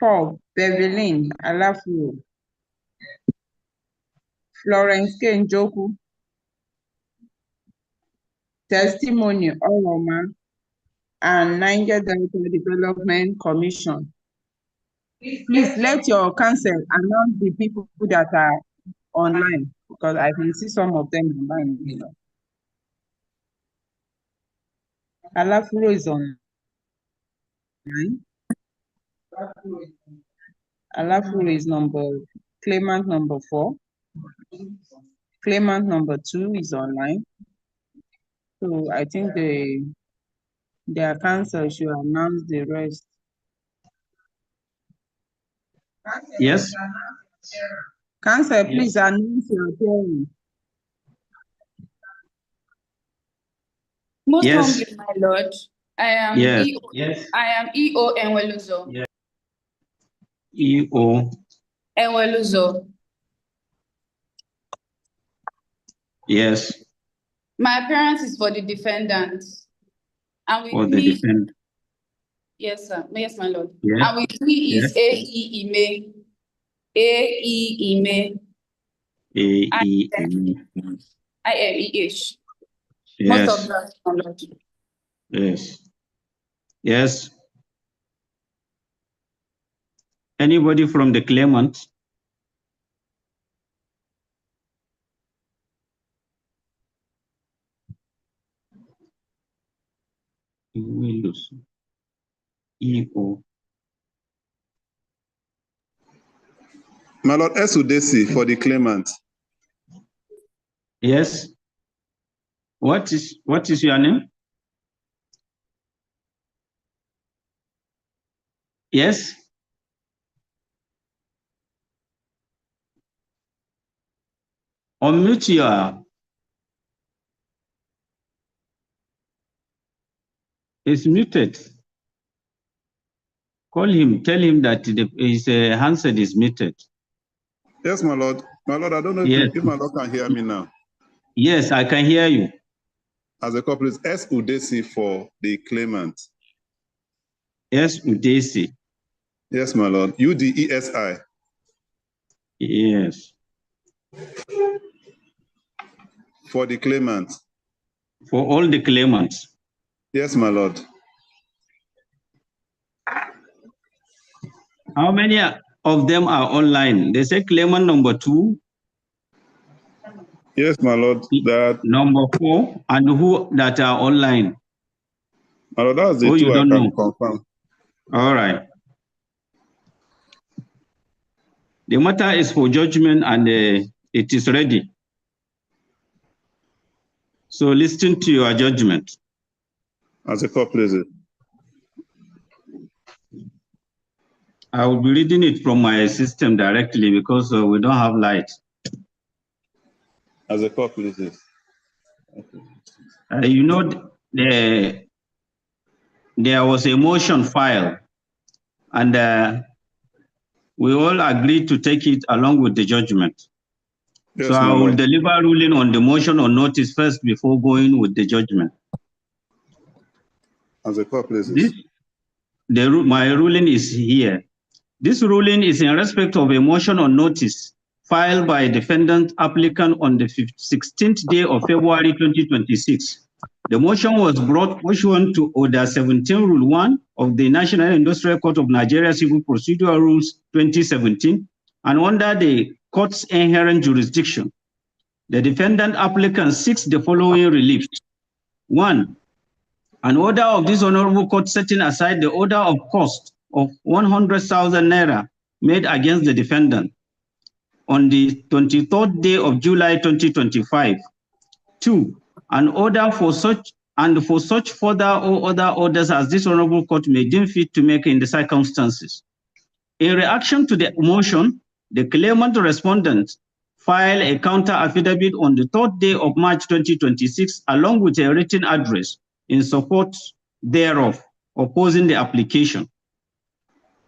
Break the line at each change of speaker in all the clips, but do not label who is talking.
4. Bevelin Alafuro, Florence K. Njoku, Testimony Oroma, and Niger Delta Development Commission. Please let your council announce the people that are online, because I can see some of them online. Alafuro is online. Alafuro is claimant number 4. Claimant number 2 is online. So I think their council should announce the rest.
Yes.
Council, please announce your appearance.
Most
Yes.
humbly, my lord, I am
Yes.
EO,
Yes.
I am EO Enweluzo.
Yes. EO.
Enweluzo.
Yes.
My appearance is for the defendant. And
For
with
the
me,
defendant.
yes, sir. Yes, my lord.
Yes.
And with me is
Yes.
AE Ime. AE Ime. IMEH. Most of
Yes.
that, my lord.
Yes. Yes. Anybody from the claimant? EO.
My lord, Esudesi for the claimant.
Yes. What is your name? Yes. Unmute your. It's muted. Call him. Tell him that his handset is muted.
Yes, my lord. My lord, I don't know
Yes.
if my lord can hear me now.
Yes, I can hear you.
As a couple, it's Esudesi for the claimant.
Yes, Udesi.
Yes, my lord. UDESI.
Yes.
For the claimant.
For all the claimants.
Yes, my lord.
How many of them are online? They say claimant number 2.
Yes, my lord. That
number 4, and who that are online?
my lord, that's the
Oh,
two
you
I
don't
can
know.
confirm.
All right. The matter is for judgment and it is ready. So listen to your judgment.
As a couple, please.
I will be reading it from my system directly because we don't have light.
As a couple, please.
You know, there was a motion filed, and we all agreed to take it along with the judgment.
Yes,
So I will deliver ruling on the motion on notice first before going with the judgment.
As a couple, please.
My ruling is here. This ruling is in respect of a motion on notice filed by a defendant applicant on the 16th day of February 2026. The motion was brought pursuant to Order 17 Rule 1 of the National Industrial Court of Nigeria Civil Procedural Rules 2017 and under the court's inherent jurisdiction. The defendant applicant seeks the following relief. 1. An order of this honorable court setting aside the order of cost of 100,000 naira made against the defendant on the 23rd day of July 2025. 2. An order for such further or other orders as this honorable court may deem fit to make in the circumstances. In reaction to the motion, the claimant respondent filed a counter affidavit on the 3rd day of March 2026 along with a written address in support thereof, opposing the application.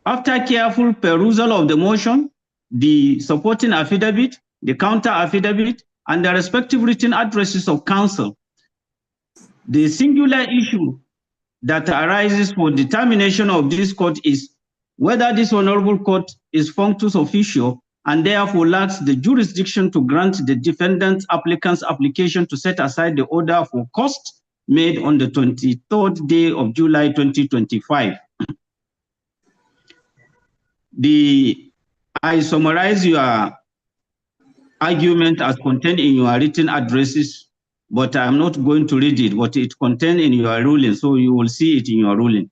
After careful perusal of the motion, the supporting affidavit, the counter affidavit, and the respective written addresses of counsel, the singular issue that arises for determination of this court is whether this honorable court is functus officio and therefore lacks the jurisdiction to grant the defendant applicant's application to set aside the order for cost made on the 23rd day of July 2025. I summarize your argument as contained in your written addresses, but I'm not going to read it, but it contained in your ruling, so you will see it in your ruling.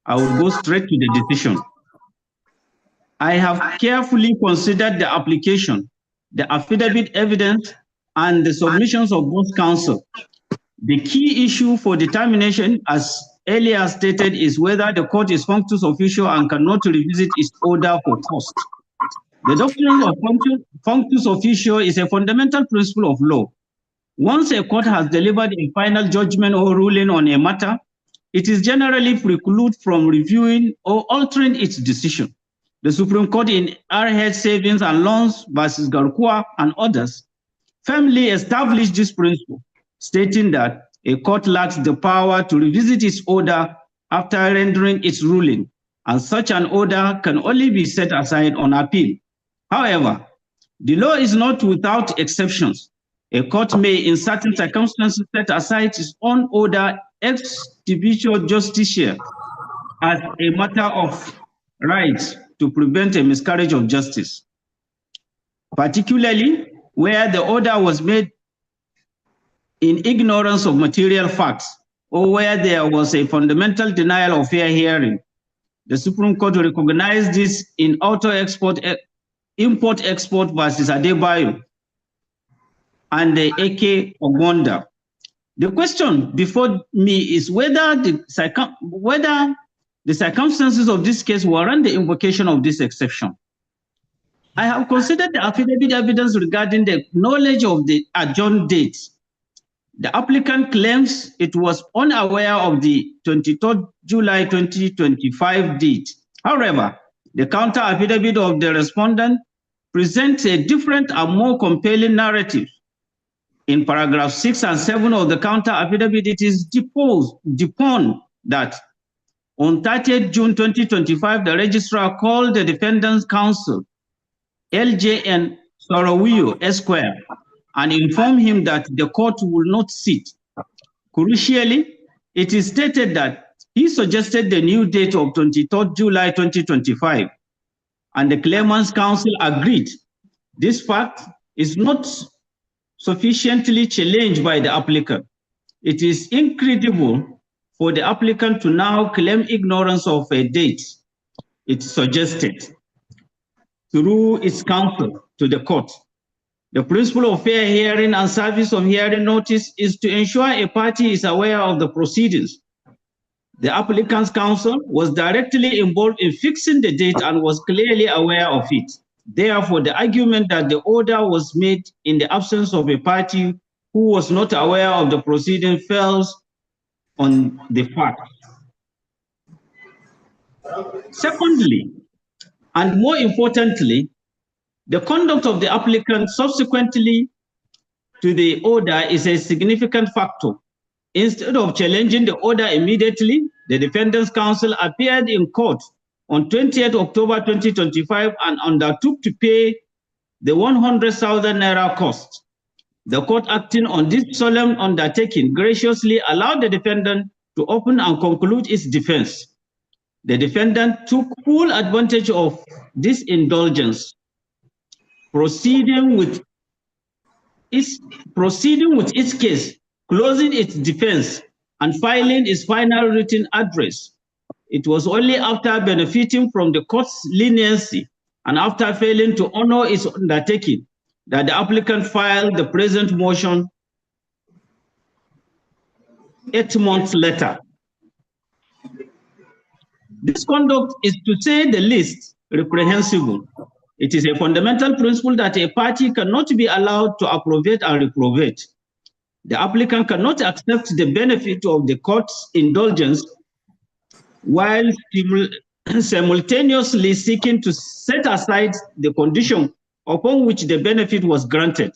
I will go straight to the decision. I have carefully considered the application, the affidavit evidence, and the submissions of both counsel. The key issue for determination, as earlier stated, is whether the court is functus officio and cannot revisit its order for cost. The doctrine of functus officio is a fundamental principle of law. Once a court has delivered a final judgment or ruling on a matter, it is generally precluded from reviewing or altering its decision. The Supreme Court in RH Savings and Loans versus Harcourt and others firmly established this principle, stating that a court lacks the power to revisit its order after rendering its ruling, and such an order can only be set aside on appeal. However, the law is not without exceptions. A court may, in certain circumstances, set aside its own order ex judicial justicia as a matter of right to prevent a miscarriage of justice, particularly where the order was made in ignorance of material facts or where there was a fundamental denial of fair hearing. The Supreme Court recognized this in Import-Export versus Adebayo and the AK Ogonda. The question before me is whether the circumstances of this case warrant the invocation of this exception. I have considered the affidavit evidence regarding the knowledge of the adjourned date. The applicant claims it was unaware of the 23rd July 2025 date. However, the counter affidavit of the respondent presents a different and more compelling narrative. In paragraph 6 and 7 of the counter affidavit, it is deposed that on 30th June 2025, the registrar called the defendant's counsel, LJN Sorowiyo Esquire, and informed him that the court will not sit. Crucially, it is stated that he suggested the new date of 23rd July 2025, and the claimant's counsel agreed. This fact is not sufficiently challenged by the applicant. It is incredible for the applicant to now claim ignorance of a date it suggested through its counsel to the court. The principle of fair hearing and service of hearing notice is to ensure a party is aware of the proceedings. The applicant's counsel was directly involved in fixing the date and was clearly aware of it. Therefore, the argument that the order was made in the absence of a party who was not aware of the proceeding fails on the fact. Secondly, and more importantly, the conduct of the applicant subsequently to the order is a significant factor. Instead of challenging the order immediately, the defendant's counsel appeared in court on 20th October 2025 and undertook to pay the 100,000 naira cost. The court, acting on this solemn undertaking, graciously allowed the defendant to open and conclude its defense. The defendant took full advantage of this indulgence, proceeding with its case, closing its defense, and filing its final written address. It was only after benefiting from the court's leniency and after failing to honor its undertaking that the applicant filed the present motion 8 months later. This conduct is, to say the least, reprehensible. It is a fundamental principle that a party cannot be allowed to approbate and reprobate. The applicant cannot accept the benefit of the court's indulgence while simultaneously seeking to set aside the condition upon which the benefit was granted.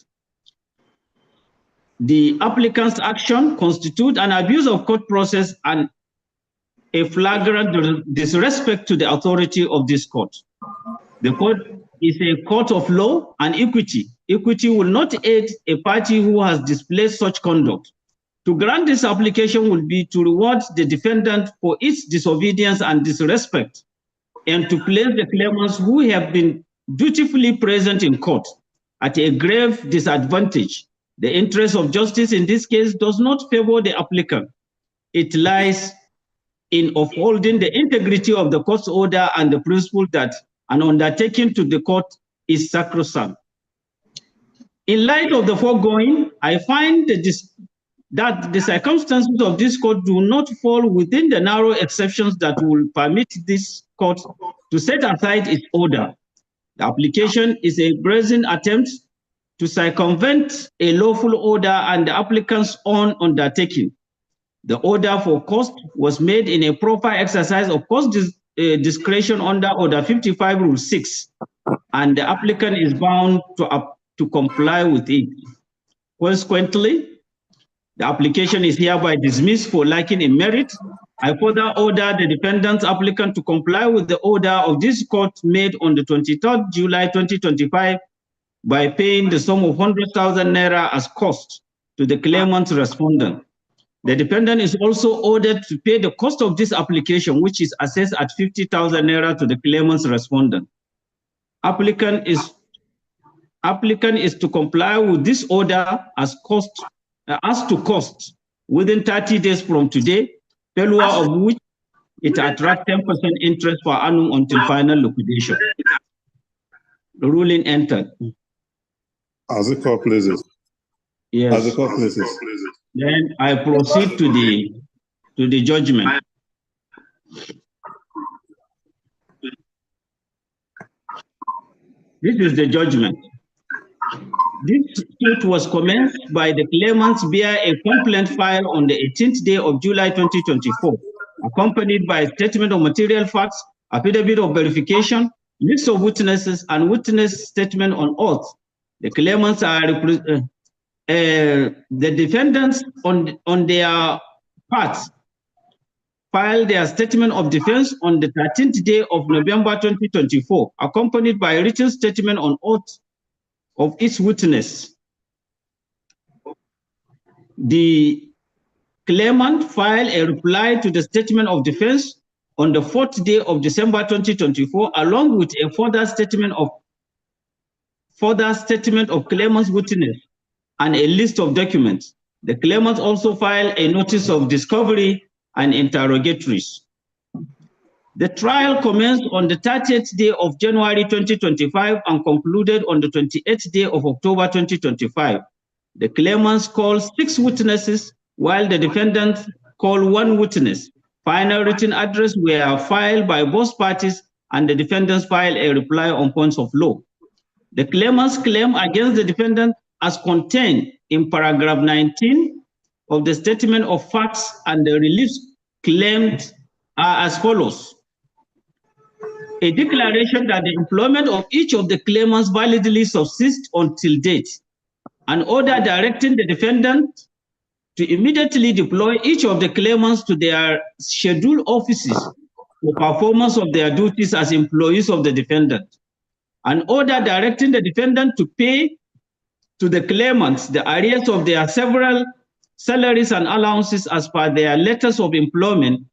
The applicant's action constitutes an abuse of court process and a flagrant disrespect to the authority of this court. The court is a court of law and equity. Equity will not aid a party who has displayed such conduct. To grant this application will be to reward the defendant for its disobedience and disrespect, and to place the claimants who have been dutifully present in court at a grave disadvantage. The interest of justice in this case does not favor the applicant. It lies in upholding the integrity of the court's order and the principle that an undertaking to the court is sacrosanct. In light of the foregoing, I find that the circumstances of this court do not fall within the narrow exceptions that will permit this court to set aside its order. The application is a brazen attempt to circumvent a lawful order and the applicant's own undertaking. The order for cost was made in a proper exercise of cost discretion under Order 55 Rule 6, and the applicant is bound to comply with it. Consequently, the application is hereby dismissed for lacking in merit. I further order the defendant's applicant to comply with the order of this court made on the 23rd July 2025 by paying the sum of 100,000 naira as cost to the claimant's respondent. The defendant is also ordered to pay the cost of this application, which is assessed at 50,000 naira to the claimant's respondent. Applicant is to comply with this order as to cost within 30 days from today, failure of which it attracts 10% interest per annum until final liquidation. The ruling entered.
As the court pleases.
Yes.
As the court pleases.
Then I proceed to the judgment. This is the judgment. This suit was commenced by the claimants via a complaint filed on the 18th day of July 2024, accompanied by a statement of material facts, affidavit of verification, list of witnesses, and witness statement on oath. The claimants are the defendants on their part filed their statement of defense on the 13th day of November 2024, accompanied by a written statement on oath of each witness. The claimant filed a reply to the statement of defense on the 4th day of December 2024, along with a further statement of claimant's witness and a list of documents. The claimant also filed a notice of discovery and interrogatories. The trial commenced on the 30th day of January 2025 and concluded on the 28th day of October 2025. The claimants called 6 witnesses, while the defendants called 1 witness. Final written address were filed by both parties, and the defendants filed a reply on points of law. The claimants' claim against the defendant, as contained in paragraph 19 of the statement of facts and the reliefs claimed, are as follows. A declaration that the employment of each of the claimants validly subsists until date. An order directing the defendant to immediately deploy each of the claimants to their scheduled offices for performance of their duties as employees of the defendant. An order directing the defendant to pay to the claimants the arrears of their several salaries and allowances as per their letters of employment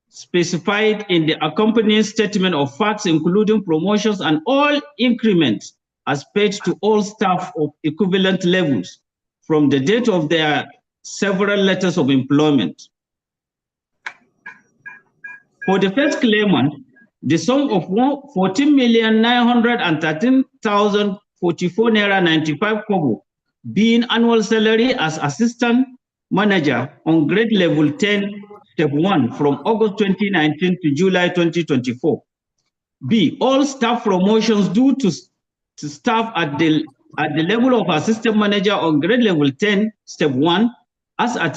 specified in the accompanying statement of facts, including promotions and all increments as paid to all staff of equivalent levels from the date of their several letters of employment. For the first claimant, the sum of 14,913,044 naira 95 kobo, being annual salary as assistant manager on grade level 10, step 1 from August 2019 to July 2024. B, all staff promotions due to staff at the level of assistant manager on grade level 10, step 1, as at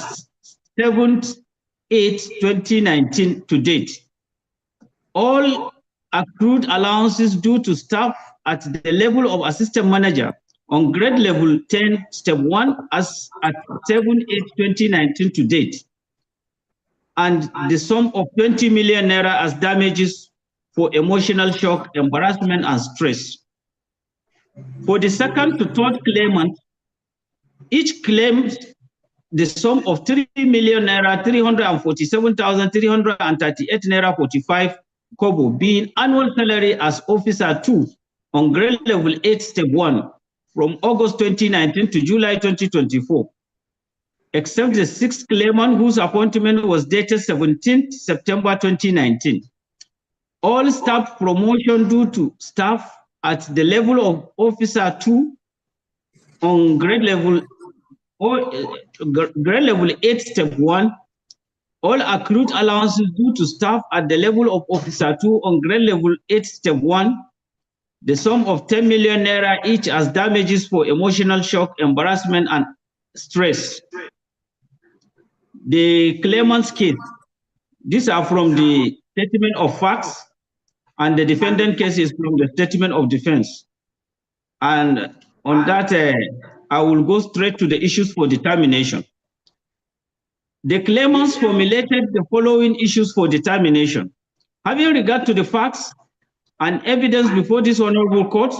7/8/2019 to date. All accrued allowances due to staff at the level of assistant manager on grade level 10, step 1, as at 7/8/2019 to date. and the sum of 20 million naira as damages for emotional shock, embarrassment, and stress. For the second to third claimant, each claims the sum of 3 million naira, 347,338 naira 45 kobo, being annual salary as officer 2 on grade level 8 step 1 from August 2019 to July 2024, except the sixth claimant whose appointment was dated 17th September 2019. All staff promotion due to staff at the level of officer 2 on grade level 8 step 1, all accrued allowances due to staff at the level of officer 2 on grade level 8 step 1, the sum of 10 million naira each as damages for emotional shock, embarrassment, and stress. The claimant's case, these are from the statement of facts, and the defendant case is from the statement of defense. And on that, I will go straight to the issues for determination. The claimants formulated the following issues for determination. Having regard to the facts and evidence before this honorable court,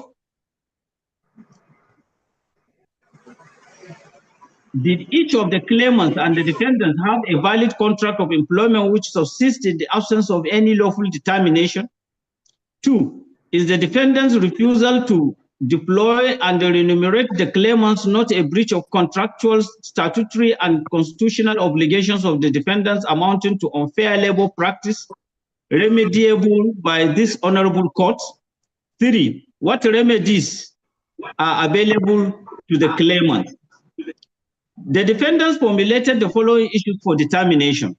did each of the claimants and the defendants have a valid contract of employment which subsists in the absence of any lawful determination? 2, is the defendant's refusal to deploy and remunerate the claimants not a breach of contractual, statutory, and constitutional obligations of the defendants amounting to unfair labor practice remediable by this honorable court? 3, what remedies are available to the claimant? The defendants formulated the following issues for determination.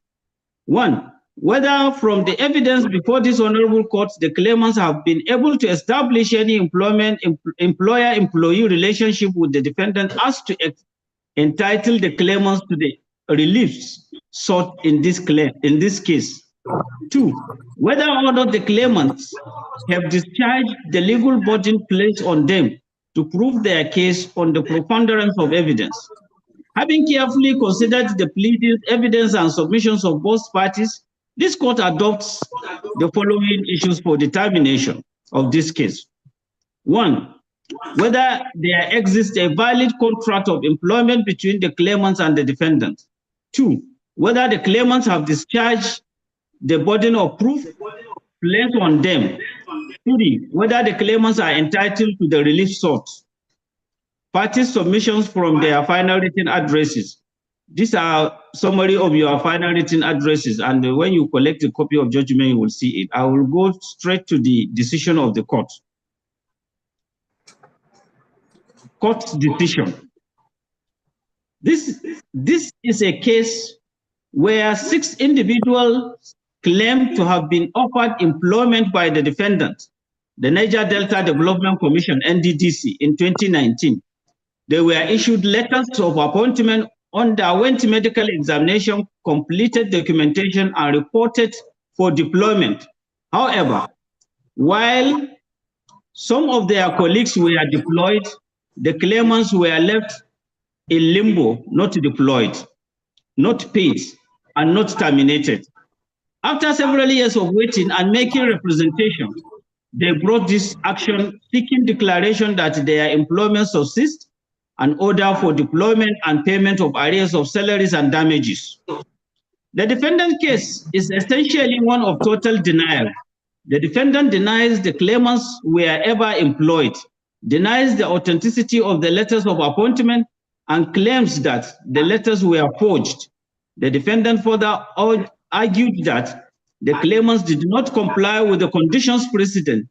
1, whether from the evidence before this honorable court, the claimants have been able to establish any employer-employee relationship with the defendant as to entitle the claimants to the reliefs sought in this case. 2, whether or not the claimants have discharged the legal burden placed on them to prove their case on the preponderance of evidence. Having carefully considered the pleadings, evidence, and submissions of both parties, this court adopts the following issues for determination of this case. 1, whether there exists a valid contract of employment between the claimants and the defendant. 2, whether the claimants have discharged the burden of proof placed on them. 3, whether the claimants are entitled to the relief sought. Parties' submissions from their final written addresses. These are summary of your final written addresses, and when you collect a copy of judgment, you will see it. I will go straight to the decision of the court. Court's decision. This is a case where 6 individuals claim to have been offered employment by the defendant, the Niger Delta Development Commission, NDDC, in 2019. They were issued letters of appointment, underwent medical examination, completed documentation, and reported for deployment. However, while some of their colleagues were deployed, the claimants were left in limbo, not deployed, not paid, and not terminated. After several years of waiting and making representation, they brought this action seeking declaration that their employment subsists, an order for deployment and payment of arrears of salaries and damages. The defendant case is essentially one of total denial. The defendant denies the claimants were ever employed, denies the authenticity of the letters of appointment, and claims that the letters were forged. The defendant further argued that the claimants did not comply with the conditions precedent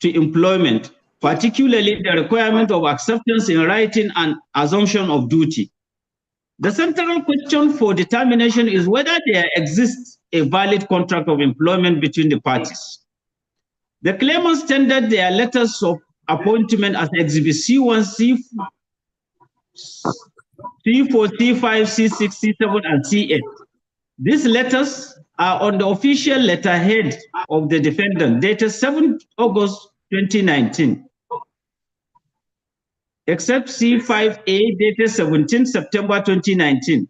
to employment, particularly the requirement of acceptance in writing and assumption of duty. The central question for determination is whether there exists a valid contract of employment between the parties. The claimants tendered their letters of appointment as Exhibit C1, C4, C5, C6, C7, and C8. These letters are on the official letterhead of the defendant, dated 7 August 2019. Except C5A, dated 17 September 2019,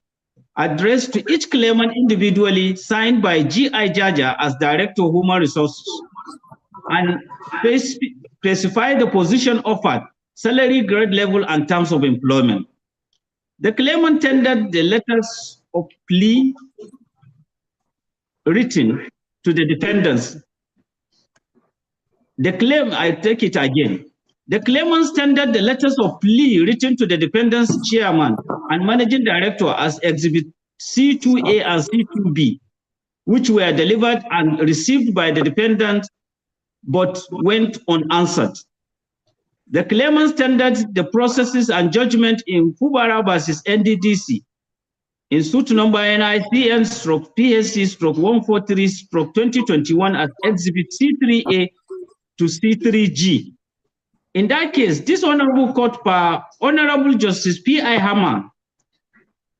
addressed to each claimant individually, signed by G.I. Jaja as Director of Human Resources, and specify the position offered, salary, grade level, and terms of employment. The claimant tendered the letters of plea written to the defendants. I take it again. The claimants tendered the letters of plea written to the defendant's chairman and managing director as Exhibit C2A and C2B, which were delivered and received by the defendant but went unanswered. The claimants tendered the processes and judgment in Fubara versus NDDC in suit number NICN/PSC/143/2021 as Exhibit C3A to C3G. In that case, this Honorable Court, Honorable Justice P.I. Hammer,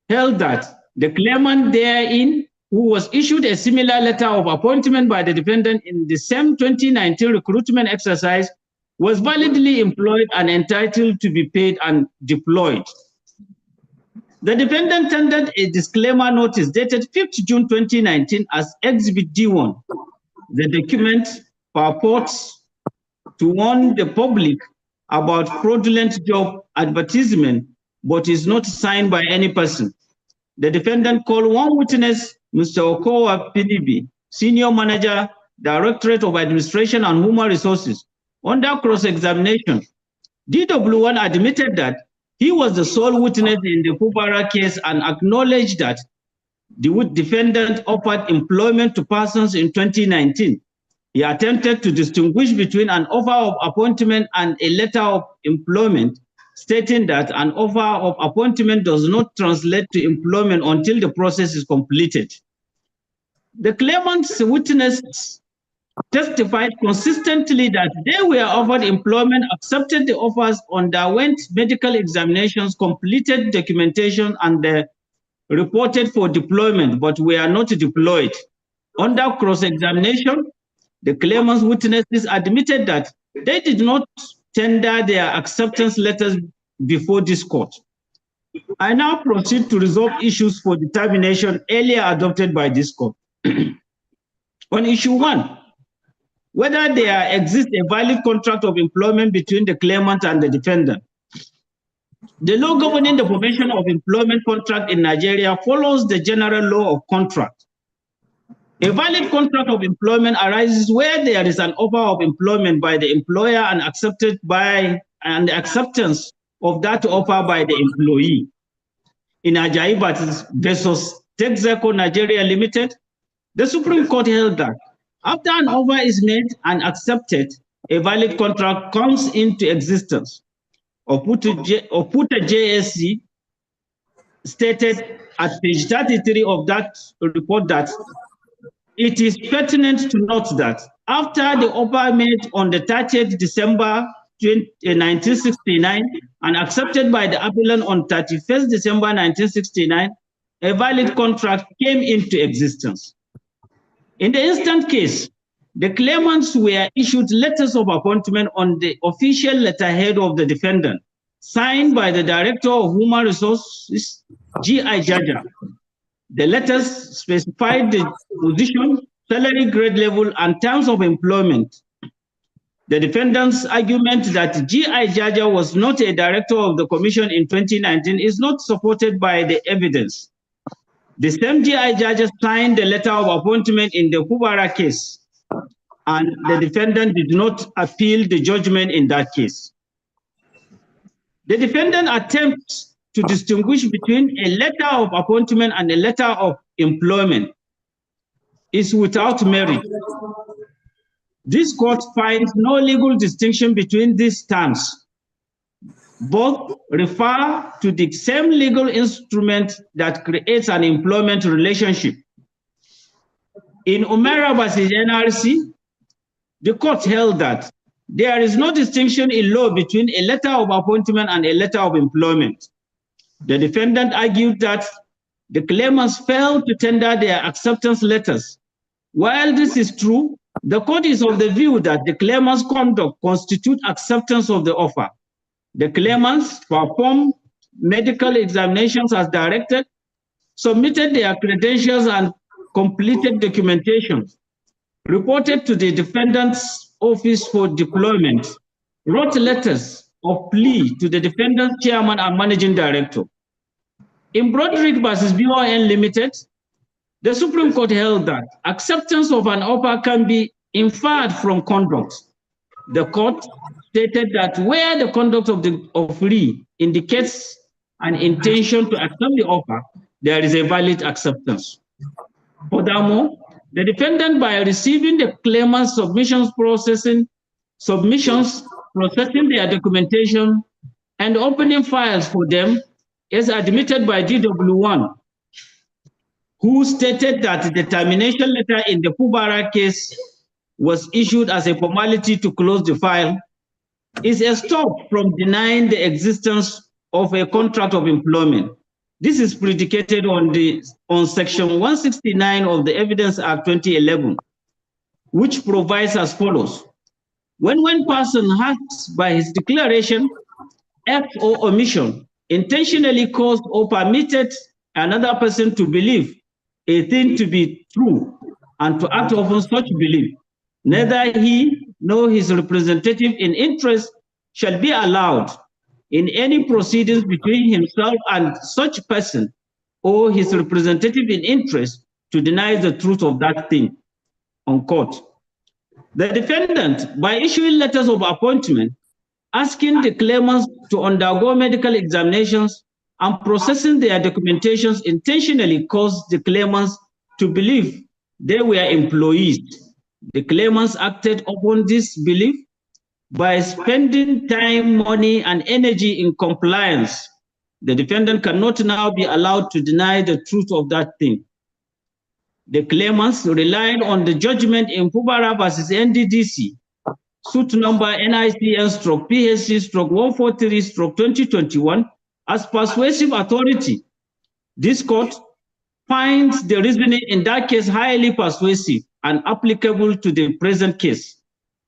held that the claimant therein, who was issued a similar letter of appointment by the defendant in the same 2019 recruitment exercise, was validly employed and entitled to be paid and deployed. The defendant tendered a disclaimer notice dated 5th June 2019 as Exhibit D1. The document purports to warn the public about fraudulent job advertisement, but is not signed by any person. The defendant called one witness, Mr. Okowa PDB, Senior Manager, Directorate of Administration and Human Resources. Under cross-examination, DW1 admitted that he was the sole witness in the Fubara case and acknowledged that the defendant offered employment to persons in 2019. He attempted to distinguish between an offer of appointment and a letter of employment, stating that an offer of appointment does not translate to employment until the process is completed. The claimant's witnesses testified consistently that they were offered employment, accepted the offers, underwent medical examinations, completed documentation, and reported for deployment, but were not deployed. Under cross-examination, the claimant's witnesses admitted that they did not tender their acceptance letters before this court. I now proceed to resolve issues for determination earlier adopted by this court. On issue 1, whether there exists a valid contract of employment between the claimant and the defendant. The law governing the formation of employment contract in Nigeria follows the general law of contract. A valid contract of employment arises where there is an offer of employment by the employer and the acceptance of that offer by the employee. In Ajayi versus Texaco Nigeria Limited, the Supreme Court held that after an offer is made and accepted, a valid contract comes into existence. Oputa JSC stated at page 33 of that report that it is pertinent to note that after the offer made on the 30th December 1969 and accepted by the appellant on 31st December 1969, a valid contract came into existence. In the instant case, the claimants were issued letters of appointment on the official letterhead of the defendant, signed by the Director of Human Resources, G.I. Jaja. The letters specified the position, salary, grade level, and terms of employment. The defendant's argument that G.I. Jaja was not a director of the commission in 2019 is not supported by the evidence. The same G.I. Jaja signed the letter of appointment in the Fubara case, and the defendant did not appeal the judgment in that case. The defendant attempts to distinguish between a letter of appointment and a letter of employment is without merit. This court finds no legal distinction between these terms. Both refer to the same legal instrument that creates an employment relationship. In Umera versus NRC, the court held that there is no distinction in law between a letter of appointment and a letter of employment. The defendant argued that the claimants failed to tender their acceptance letters. While this is true, the court is of the view that the claimants' conduct constitutes acceptance of the offer. The claimants performed medical examinations as directed, submitted their credentials and completed documentation, reported to the defendant's office for deployment, wrote letters of plea to the defendant's chairman and managing director. In Broderick versus BON Limited, the Supreme Court held that acceptance of an offer can be inferred from conduct. The court stated that where the conduct of the offeree indicates an intention to accept the offer, there is a valid acceptance. Furthermore, the defendant, by receiving the claimant's processing their documentation, and opening files for them, is admitted by DW1, who stated that the termination letter in the Buhari case was issued as a formality to close the file, is a stop from denying the existence of a contract of employment. This is predicated on Section 169 of the Evidence Act 2011, which provides as follows. When one person has, by his declaration, act or omission, intentionally caused or permitted another person to believe a thing to be true and to act upon such belief, neither he nor his representative in interest shall be allowed in any proceedings between himself and such person or his representative in interest to deny the truth of that thing, unquote. The defendant, by issuing letters of appointment, asking the claimants to undergo medical examinations and processing their documentations, intentionally caused the claimants to believe they were employees. The claimants acted upon this belief by spending time, money, and energy in compliance. The defendant cannot now be allowed to deny the truth of that thing. The claimants relied on the judgment in Buhari versus NDDC, suit number NICN/PHC/143/2021 as persuasive authority. This court finds the reasoning in that case highly persuasive and applicable to the present case.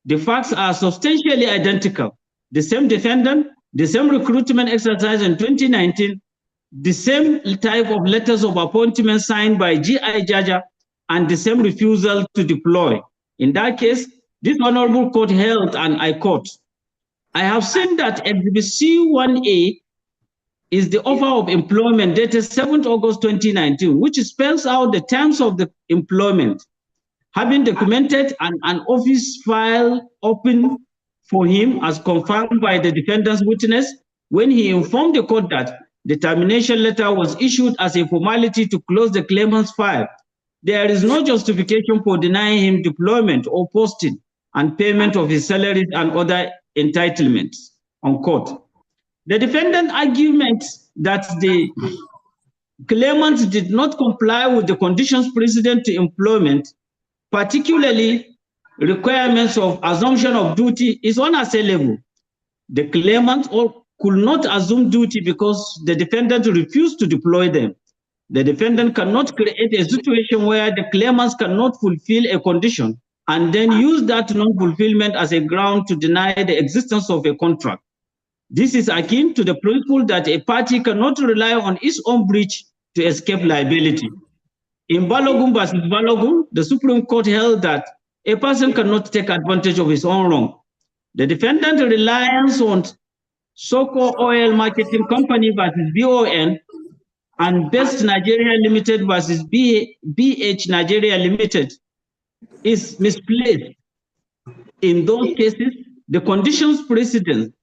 The facts are substantially identical. The same defendant, the same recruitment exercise in 2019, the same type of letters of appointment signed by G.I. Jaja, and the same refusal to deploy. In that case, this honorable court held, and I quote, I have seen that Exhibit C1A is the offer of employment dated 7th August 2019, which spells out the terms of the employment, having documented an office file open for him as confirmed by the defendant's witness when he informed the court that the termination letter was issued as a formality to close the claimant's file. There is no justification for denying him deployment or posting and payment of his salaries and other entitlements, unquote. The defendant argument that the claimant did not comply with the conditions precedent to employment, particularly requirements of assumption of duty, is unassailable. The claimant could not assume duty because the defendant refused to deploy them. The defendant cannot create a situation where the claimants cannot fulfill a condition and then use that non-fulfillment as a ground to deny the existence of a contract. This is akin to the principle that a party cannot rely on its own breach to escape liability. In Balogun versus Balogun, the Supreme Court held that a person cannot take advantage of his own wrong. The defendant reliance on Soko Oil Marketing Company versus BON and Best Nigeria Limited versus BH Nigeria Limited is misplaced. In those cases, the conditions precedent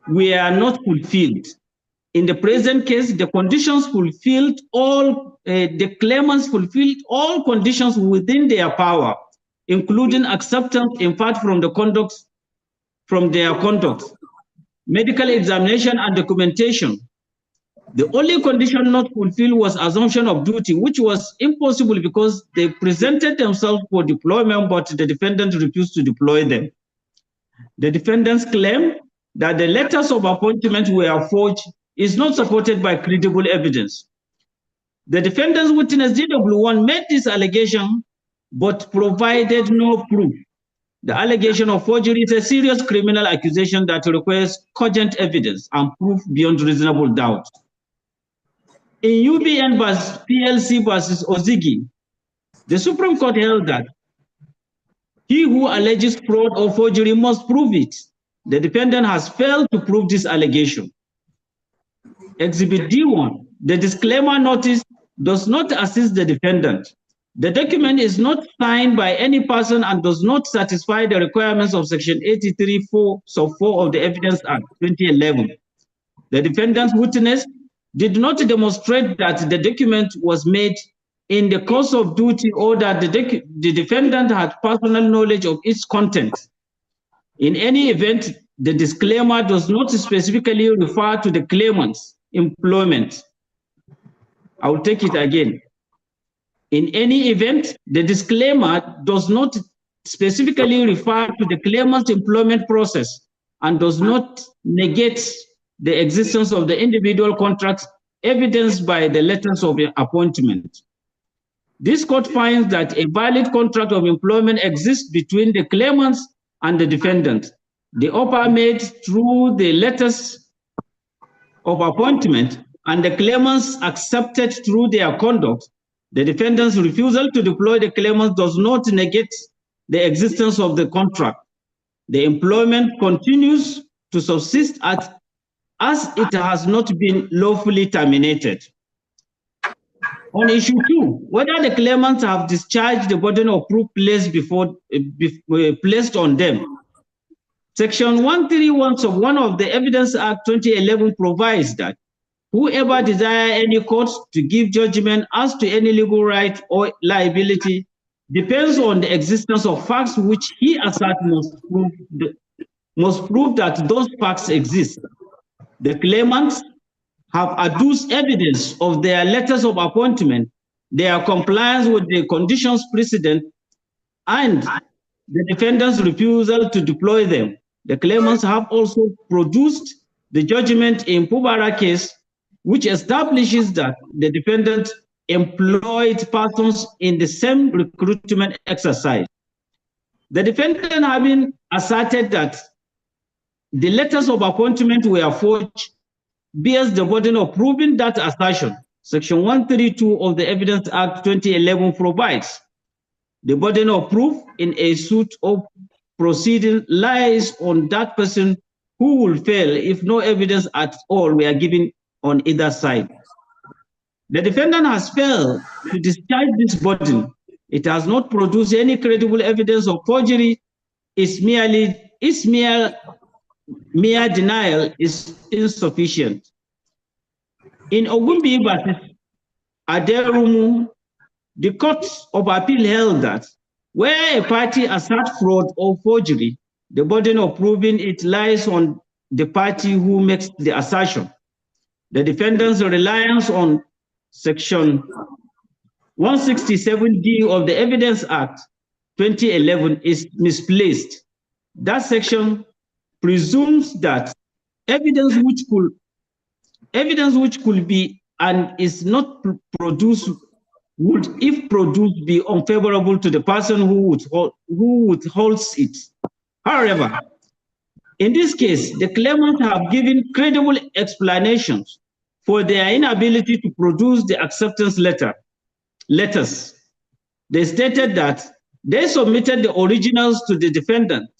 were not fulfilled. In the present case, the conditions fulfilled all, the claimants fulfilled all conditions within their power, including acceptance in part from the conduct, from their conduct, medical examination and documentation. The only condition not fulfilled was assumption of duty, which was impossible because they presented themselves for deployment, but the defendant refused to deploy them. The defendant's claim that the letters of appointment were forged is not supported by credible evidence. The defendant's witness, DW1, made this allegation, but provided no proof. The allegation of forgery is a serious criminal accusation that requires cogent evidence and proof beyond reasonable doubt. In UBN versus PLC versus Ozigi, the Supreme Court held that he who alleges fraud or forgery must prove it. The defendant has failed to prove this allegation. Exhibit D1, the disclaimer notice does not assist the defendant. The document is not signed by any person and does not satisfy the requirements of Section 83(4) sub 4 of the Evidence Act 2011. The defendant's witness did not demonstrate that the document was made in the course of duty or that the defendant had personal knowledge of its content. In any event, the disclaimer does not specifically refer to the claimant's employment. I will take it again. In any event, the disclaimer does not specifically refer to the claimant's employment process and does not negate the existence of the individual contracts evidenced by the letters of appointment. This court finds that a valid contract of employment exists between the claimants and the defendant. The offer made through the letters of appointment and the claimants accepted through their conduct. The defendant's refusal to deploy the claimant does not negate the existence of the contract. The employment continues to subsist as it has not been lawfully terminated. On issue 2, whether the claimants have discharged the burden of proof placed on them. Section 131 sub 1 of the Evidence Act 2011 provides that whoever desires any court to give judgment as to any legal right or liability depends on the existence of facts which he asserts must prove that those facts exist. The claimants have adduced evidence of their letters of appointment, their compliance with the conditions precedent, and the defendant's refusal to deploy them. The claimants have also produced the judgment in Buhari case, which establishes that the defendant employed persons in the same recruitment exercise. The defendant having asserted that the letters of appointment were forged bears the burden of proving that assertion. Section 132 of the Evidence Act 2011 provides the burden of proof in a suit of proceeding lies on that person who will fail if no evidence at all were given on either side. The defendant has failed to discharge this burden. It has not produced any credible evidence of forgery. Its mere denial is insufficient. In Ogumbi versus Aderumu, the Court of Appeal held that where a party asserts fraud or forgery, the burden of proving it lies on the party who makes the assertion. The defendant's reliance on Section 167D of the Evidence Act 2011 is misplaced. That section presumes that evidence which could be and is not produced would, if produced, be unfavorable to the person who withholds it. However, in this case, the claimants have given credible explanations for their inability to produce the acceptance letters. They stated that they submitted the originals to the defendant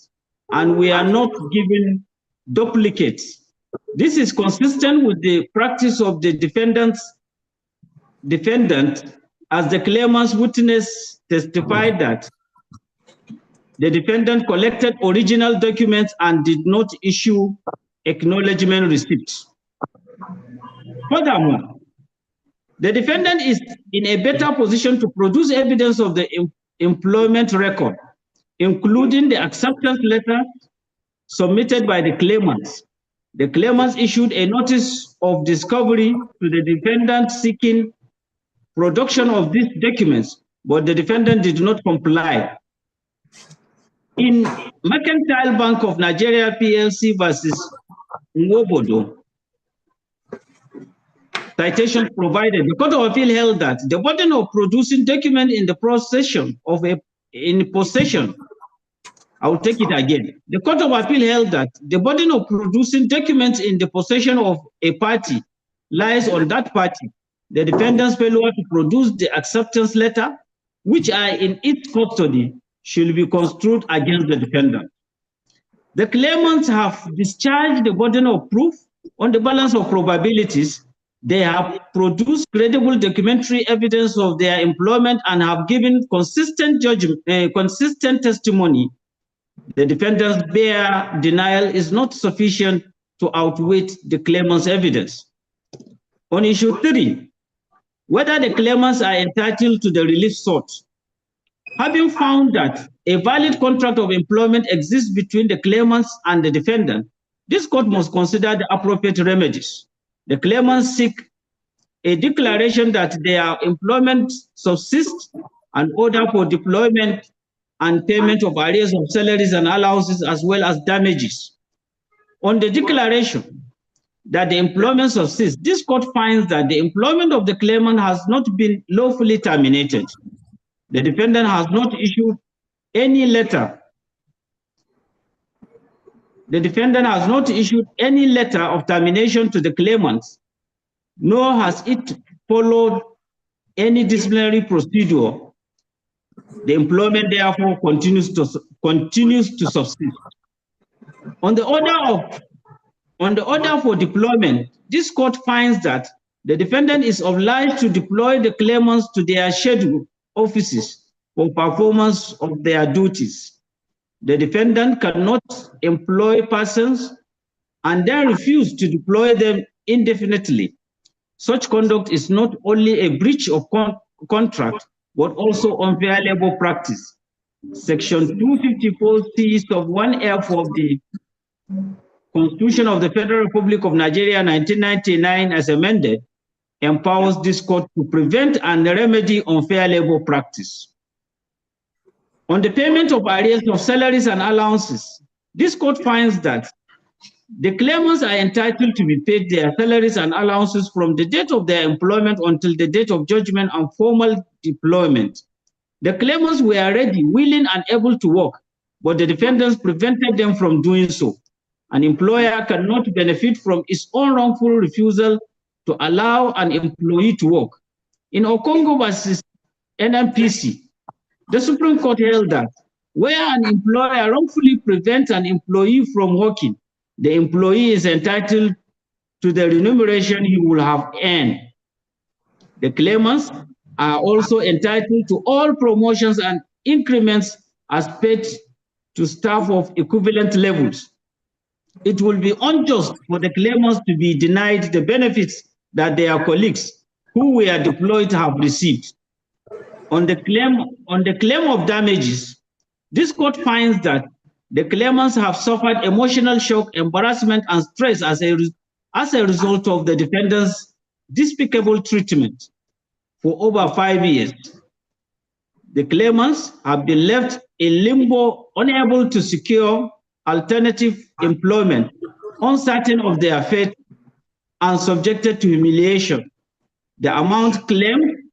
and we are not given duplicates. This is consistent with the practice of the defendant, as the claimant's witness testified that the defendant collected original documents and did not issue acknowledgement receipts. Furthermore, the defendant is in a better position to produce evidence of the employment record, including the acceptance letter submitted by the claimants. The claimants issued a notice of discovery to the defendant seeking production of these documents, but the defendant did not comply. In Mercantile Bank of Nigeria PLC versus Nwobodo, citation provided, the Court of Appeal held that the burden of producing document in the possession of I will take it again. The Court of Appeal held that the burden of producing documents in the possession of a party lies on that party. the defendant's failure to produce the acceptance letter, which are in its custody, should be construed against the defendant. The claimants have discharged the burden of proof on the balance of probabilities. They have produced credible documentary evidence of their employment and have given consistent testimony. The defendant's bare denial is not sufficient to outweigh the claimant's evidence. On issue 3, whether the claimants are entitled to the relief sought. Having found that a valid contract of employment exists between the claimants and the defendant, this court must consider the appropriate remedies. The claimants seek a declaration that their employment subsists, an order for deployment and payment of arrears of salaries and allowances, as well as damages. On the declaration that the employment subsists, this court finds that the employment of the claimant has not been lawfully terminated. The defendant has not issued any letter. The defendant has not issued any letter of termination to the claimants, nor has it followed any disciplinary procedure. The employment therefore continues to subsist. On the order for deployment, this court finds that the defendant is obliged to deploy the claimants to their scheduled offices for performance of their duties. The defendant cannot employ persons and then refuse to deploy them indefinitely. Such conduct is not only a breach of contract, but also unfair labor practice. Section 254C of 1F of the Constitution of the Federal Republic of Nigeria 1999 as amended empowers this court to prevent and remedy unfair labor practice. On the payment of arrears of salaries and allowances, this court finds that the claimants are entitled to be paid their salaries and allowances from the date of their employment until the date of judgment and formal deployment. The claimants were ready, willing, and able to work, but the defendants prevented them from doing so. An employer cannot benefit from its own wrongful refusal to allow an employee to work. In Okongo versus NMPC, the Supreme Court held that where an employer wrongfully prevents an employee from working, the employee is entitled to the remuneration he will have earned. The claimants are also entitled to all promotions and increments as paid to staff of equivalent levels. It will be unjust for the claimants to be denied the benefits that their colleagues who were deployed have received. On the claim of damages, this court finds that the claimants have suffered emotional shock, embarrassment, and stress as a result of the defendant's despicable treatment for over 5 years. The claimants have been left in limbo, unable to secure alternative employment, uncertain of their fate, and subjected to humiliation. The amount claimed,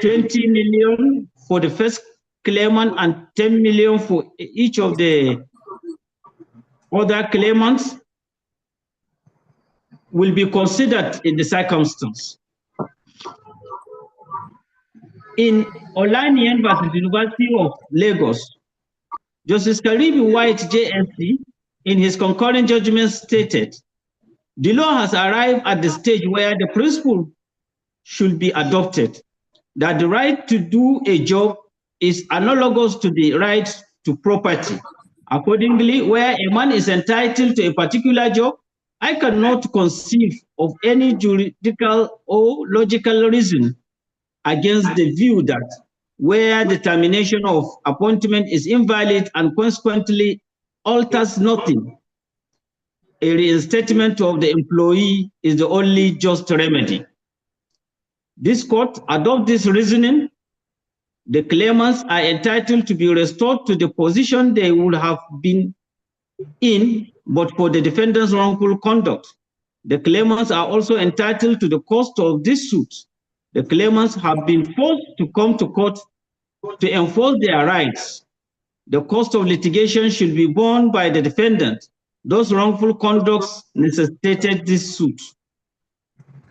20 million for the first claimant and 10 million for each of the other claimants, will be considered in the circumstance. In Olaniyan versus University of Lagos, Justice Karibi White, JSC, in his concurring judgment stated, the law has arrived at the stage where the principle should be adopted, that the right to do a job is analogous to the right to property. Accordingly, where a man is entitled to a particular job, I cannot conceive of any juridical or logical reason against the view that where the termination of appointment is invalid and consequently alters nothing, a reinstatement of the employee is the only just remedy. This court adopts this reasoning. The claimants are entitled to be restored to the position they would have been in, but for the defendant's wrongful conduct. The claimants are also entitled to the cost of this suit. The claimants have been forced to come to court to enforce their rights. The cost of litigation should be borne by the defendant. Those wrongful conducts necessitated this suit.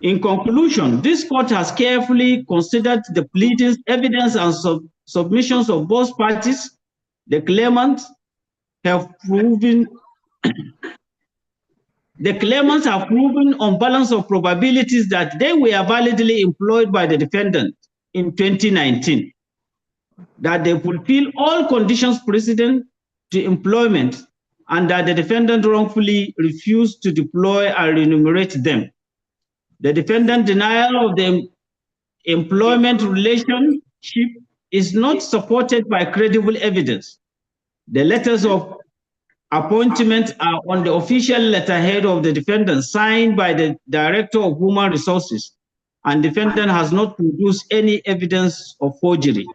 In conclusion, this court has carefully considered the pleadings, evidence, and submissions of both parties. The claimants have proven on balance of probabilities that they were validly employed by the defendant in 2019, that they fulfill all conditions precedent to employment, and that the defendant wrongfully refused to deploy and remunerate them. The defendant denial of the employment relationship is not supported by credible evidence. The letters of appointment are on the official letterhead of the defendant signed by the Director of Human Resources, and defendant has not produced any evidence of forgery.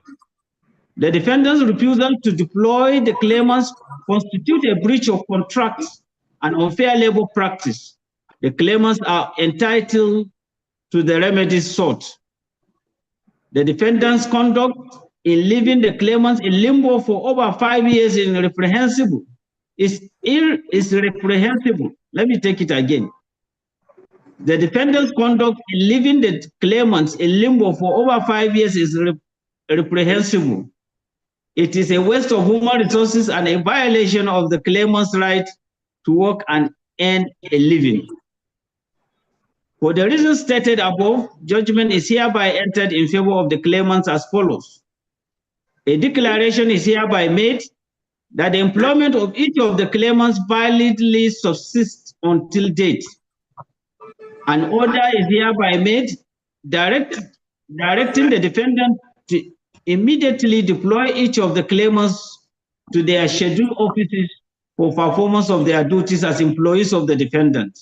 The defendant's refusal to deploy the claimants constitute a breach of contracts and unfair labor practice. The claimants are entitled to the remedies sought. The defendant's conduct in leaving the claimants in limbo for over 5 years is reprehensible. Is reprehensible. Let me take it again. The defendant's conduct in leaving the claimants in limbo for over 5 years is reprehensible. It is a waste of human resources and a violation of the claimant's right to work and earn a living. For the reasons stated above, judgment is hereby entered in favor of the claimants as follows. A declaration is hereby made that the employment of each of the claimants validly subsists until date. An order is hereby made directing the defendant to immediately deploy each of the claimants to their scheduled offices for performance of their duties as employees of the defendant.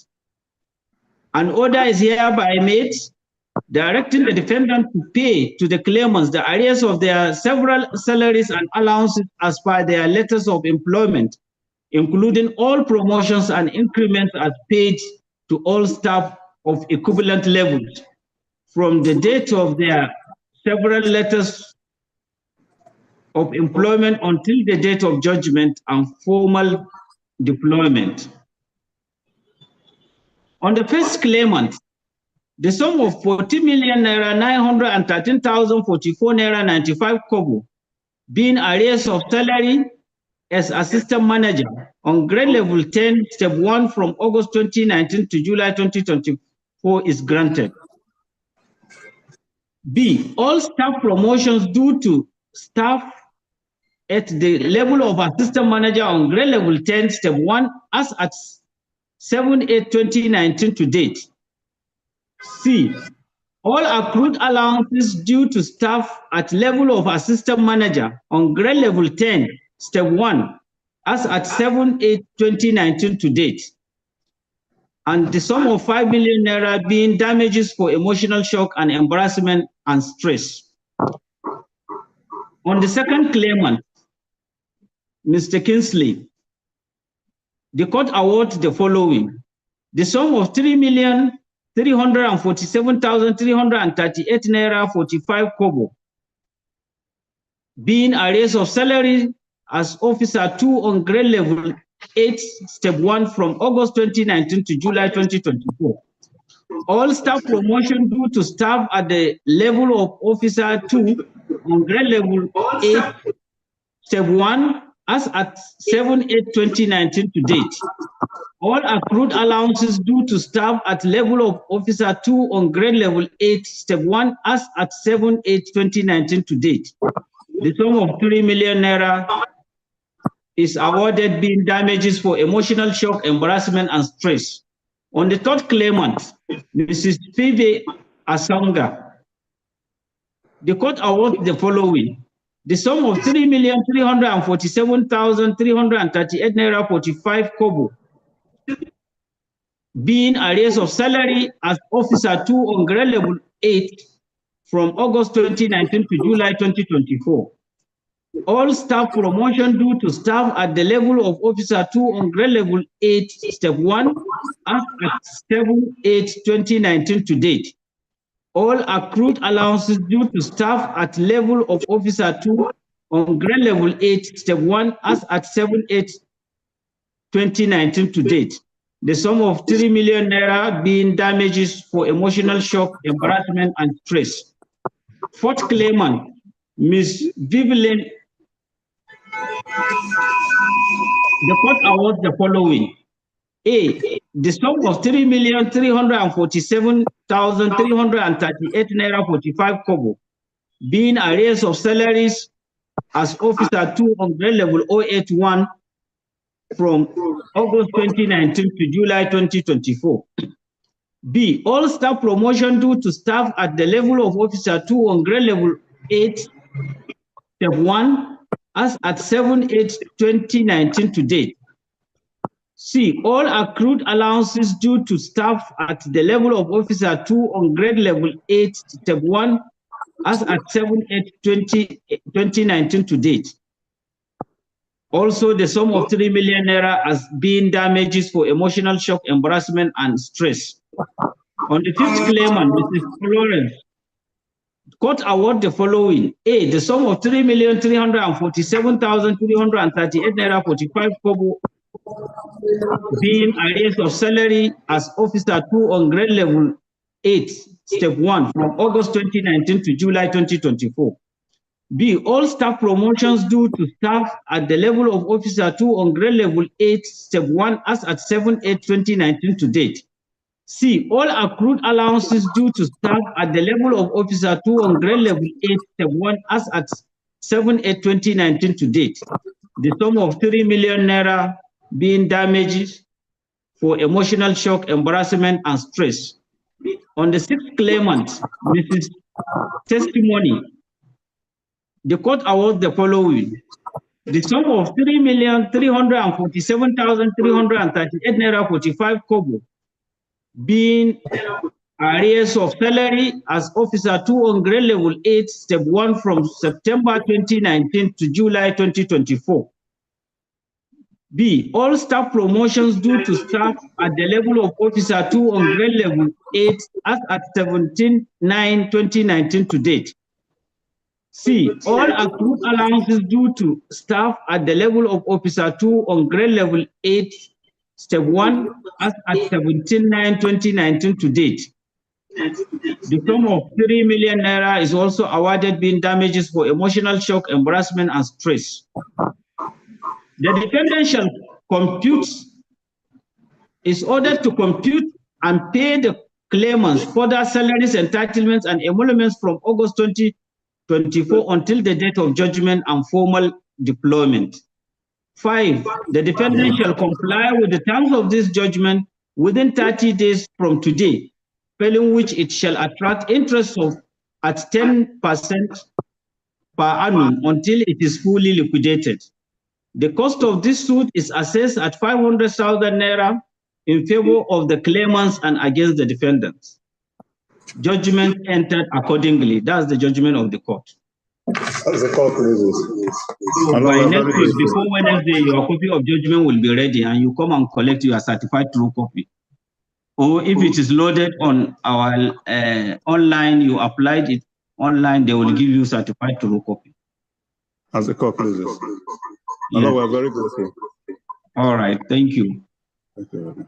An order is hereby made directing the defendant to pay to the claimants the arrears of their several salaries and allowances as per their letters of employment, including all promotions and increments as paid to all staff of equivalent levels from the date of their several letters of employment until the date of judgment and formal deployment. On the first claimant, the sum of 40,913,044 naira 95 kobo, being arrears of salary as assistant manager on grade level 10, step 1 from August 2019 to July 2024 is granted. B, all staff promotions due to staff at the level of assistant manager on grade level 10, step 1 as at 7/8/2019 to date. C, all accrued allowances due to staff at level of assistant manager on grade level 10, step 1, as at 7/8/2019 to date. And the sum of 5 million naira being damages for emotional shock and embarrassment and stress. On the second claimant, Mr. Kingsley, the court awards the following. The sum of 3,347,338 naira 45 kobo, being arrears of salary as officer 2 on grade level 8, step 1 from August 2019 to July 2024. All staff promotion due to staff at the level of officer 2 on grade level 8, step 1 as at 7/8/2019 to date. All accrued allowances due to staff at level of officer 2 on grade level 8, step 1 as at 7/8/2019 to date. The sum of 3 million naira is awarded being damages for emotional shock, embarrassment, and stress. On the third claimant, Mrs. Phoebe Asanga, the court awards the following. The sum of 3,347,338 naira 45 kobo, being arrears of salary as officer 2 on grade level 8 from August 2019 to July 2024. All staff promotion due to staff at the level of officer 2 on grade level 8, step 1, as at 7/8/2019 to date. All accrued allowances due to staff at level of officer 2 on grade level 8, step 1, as at 7/8/2019 to date. the sum of 3 million naira being damages for emotional shock, embarrassment, and stress. Fourth claimant, Ms. Vivian. The court awards the following. A, the sum of 3,347,338 naira 45 kobo, being arrears of salaries as Officer 2 on grade level 081 from August 2019 to July 2024. B, all staff promotion due to staff at the level of Officer 2 on grade level 8, step 1, as at 7/8/2019 to date. C, all accrued allowances due to staff at the level of Officer 2 on grade level 8, step 1, as at 7/8/2019 to date. Also, the sum of 3 million naira as being damages for emotional shock, embarrassment, and stress. On the fifth claimant, Mrs. Florence, court award the following. A, the sum of 3,347,338 naira 45 kobo, being arrears of salary as Officer 2 on grade level 8, step 1, from August 2019 to July 2024. B, all staff promotions due to staff at the level of Officer 2 on grade level 8, step 1, as at 7/8/2019 to date. C, all accrued allowances due to staff at the level of Officer 2 on grade level 8, step 1, as at 7/8/2019 to date. The sum of 3 million naira being damages for emotional shock, embarrassment, and stress. On the sixth claimant, Mrs. Testimony, the court awards the following. The sum of 3,347,338 naira 45 kobo, being arrears of salary as Officer 2 on grade level 8, step 1, from September 2019 to July 2024. B, all staff promotions due to staff at the level of Officer 2 on grade level 8, as at 17/9/2019 to date. C, all accrued allowances due to staff at the level of Officer 2 on grade level 8, step 1, as at 17/9/2019 to date. The sum of 3 million naira is also awarded being damages for emotional shock, embarrassment, and stress. The defendant shall compute, is ordered to compute and pay the claimants further salaries, entitlements, and emoluments from August 2024 until the date of judgment and formal deployment. 5, the defendant shall comply with the terms of this judgment within 30 days from today, failing which it shall attract interest of at 10% per annum until it is fully liquidated. The cost of this suit is assessed at 500,000 naira in favor of the claimants and against the defendants. Judgment entered accordingly. That's the judgment of the court.
As the court closes.
So by next week, before Wednesday, your copy of judgment will be ready and you come and collect your certified true copy. Or if it is loaded on our online, you applied it online, they will give you certified true copy.
As the court closes.
Yeah.
We're very grateful.
All right, thank you.
Thank you.